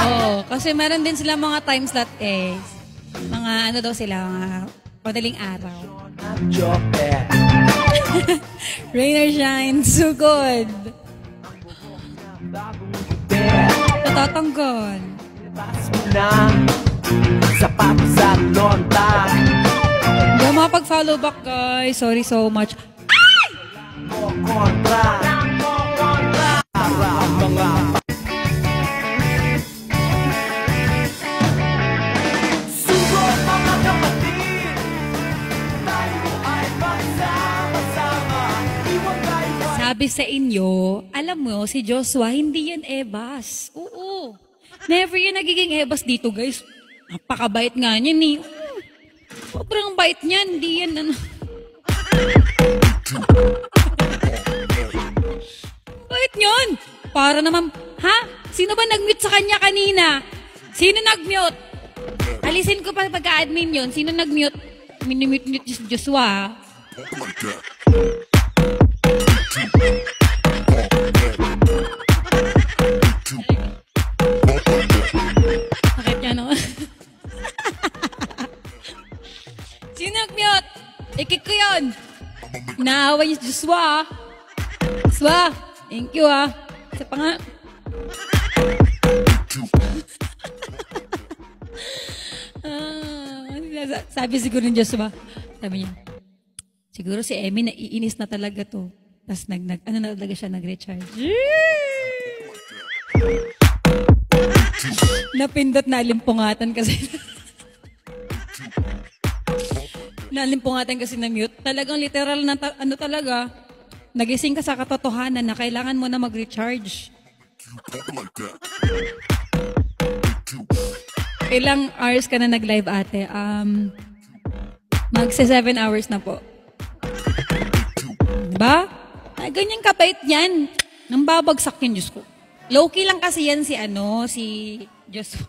Oo, kasi meron din sila mga time slot eh. Mga ano daw sila, mga madaling araw. Rain or shine, so good. Natatanggal. Hindi ako makapag-follow back, guys. Sorry so much. Ay! Sabi sa inyo, alam mo, si Joshua, hindi yan ebas. Oo. Never yan nagiging ebas dito, guys. Napakabait nga niyan eh. Sobrang bait niyan. Hindi yan ano. Bait niyan. Para naman, ha? Sino ba nag-mute sa kanya kanina? Sino nag-mute? Alisin ko pa pagka-admin yun. Sino nag-mute? Minimute-mute si Joshua. Bakit niya no? Sino nag-mute? Ikik ko yun. Naawa niya si Joshua. Joshua, thank you ah. Isa pa nga. Sabi siguro ng Joshua, sabi niya, siguro si Emmy naiinis na talaga to. Tapos ano na talaga siya, nag-recharge. Napindot na alimpungatan kasi. Nalimpungatan kasi na mute. Talagang literal na ano talaga. Nagising ka sa katotohanan na kailangan mo na mag-recharge. Ilang hours ka na nag-live ate? Magsa 7 hours na po. Diba? Ganyan kabait yan. Nang babagsak yun, Diyos ko. Low-key lang kasi yan si Joshua.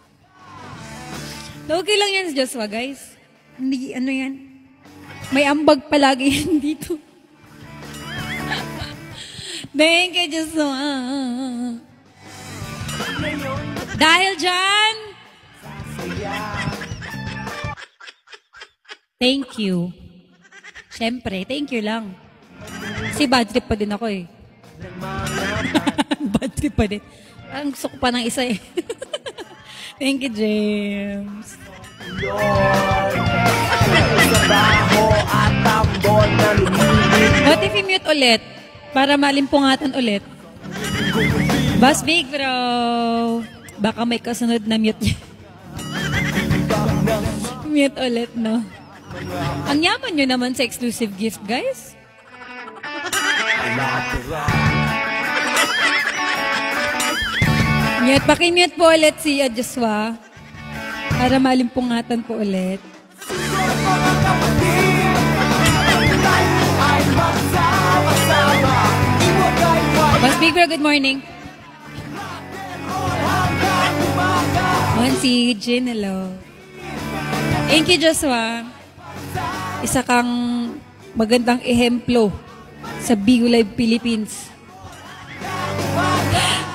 Low-key lang yan si Joshua, guys. Hindi, ano yan. May ambag palagi yan dito. Thank you, Joshua. Dahil dyan, thank you. Siyempre, thank you lang. Si bad trip pa din ako eh. Bad trip pa din. Ang gusto ko pa ng isa eh. Thank you, James. What if i-mute ulit? Para malimpungatan ulit. Boss Big Bro. Baka may kasunod na mute niya. Mute ulit, no? Ang yaman nyo naman sa exclusive gift, guys. Mute, pakimute po ulit si Joshua. Para malimpungatan po ulit. Boss Big Bro, good morning. Si Jin, hello. Thank you, Joshua. Isa kang magandang ehemplo sa Bigo Live Philippines.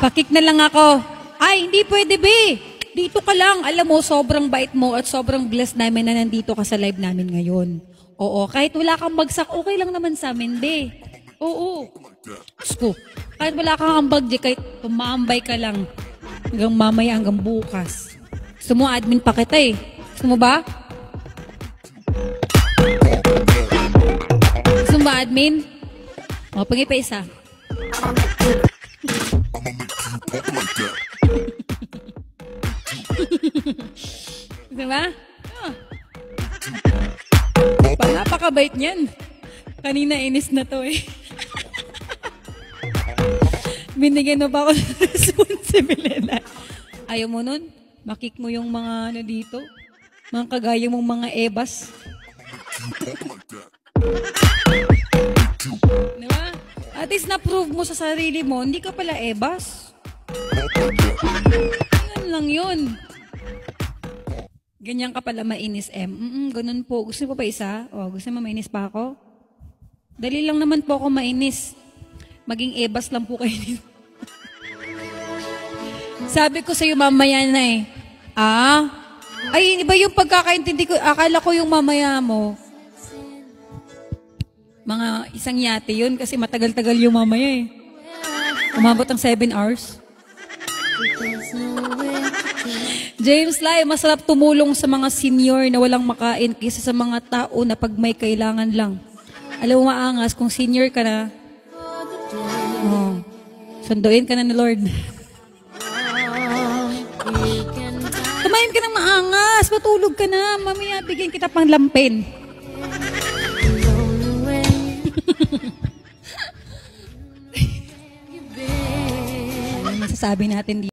Pakik na lang ako. Ay, hindi pwede, be. Dito ka lang. Alam mo, sobrang bait mo at sobrang blessed namin na nandito ka sa live namin ngayon. Oo, kahit wala kang bagsak, okay lang naman sa amin, be. Oo. Gusto. Kahit wala kang ambag, kahit tumambay ka lang hanggang mamaya, hanggang bukas. Gusto mo, admin pa kita eh. Gusto mo ba? Gusto mo ba, admin? O, pagi pa isa. Gusto ba? Oh. Napakabait niyan. Kanina inis na to eh. Binigyan mo pa ako ng responsibilidad. Ayaw mo nun? Makik mo yung mga ano dito? Mga kagaya mong mga ebas. Diba? At least na-prove mo sa sarili mo, hindi ka pala ebas. Yan lang yun. Ganyan ka pala mainis, ganun po. Gusto mo pa isa? O, gusto mo mainis pa ako? Dali lang naman po ako mainis. Maging ebas lang po kayo dito. Sabi ko sa'yo mamaya na eh. Ah? Ay, iba yung pagkakaintindi ko. Akala ko yung mamaya mo. Mga isang yate yun kasi matagal-tagal yung mamaya eh. Umabot ang 7 hours. James Lai, masarap tumulong sa mga senior na walang makain kaysa sa mga tao na pag may kailangan lang. Alam mo maangas, kung senior ka na, sunduin ka na ni Lord. Kumain ka ng maangas, matulog ka na, mamaya bigyan kita pang lampin. Ano masasabi natin dito?